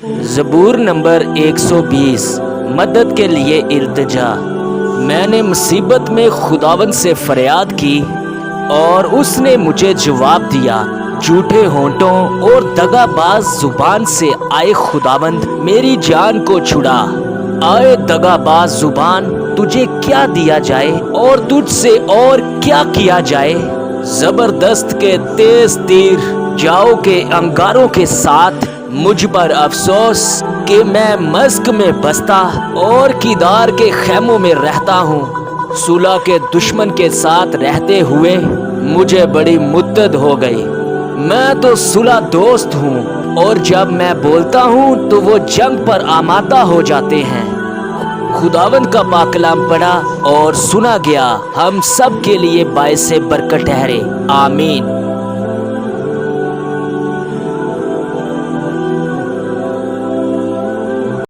زبور نمبر 120 مدد کے لیے التجا۔ میں نے مصیبت میں خداوند سے فریاد کی اور اس نے مجھے جواب دیا۔ جھوٹے ہونٹوں اور دغا باز زبان سے آئے خداوند میری جان کو چھڑا۔ آئے دغا باز زبان، تجھے کیا دیا جائے اور تجھ سے اور کیا کیا جائے؟ زبردست کے تیز تیر جاؤ کے انگاروں کے ساتھ مجھ پر افسوس کہ میں مشق میں بستا اور کیدار کے خیموں میں رہتا ہوں۔ صلح کے دشمن کے ساتھ رہتے ہوئے مجھے بڑی مدت ہو گئی۔ میں تو صلح دوست ہوں اور جب میں بولتا ہوں تو وہ جنگ پر آمادہ ہو جاتے ہیں۔ خداوند کا پاک کلام پڑھا اور سنا گیا، ہم سب کے لیے باعث برکت ٹھہرے، آمین۔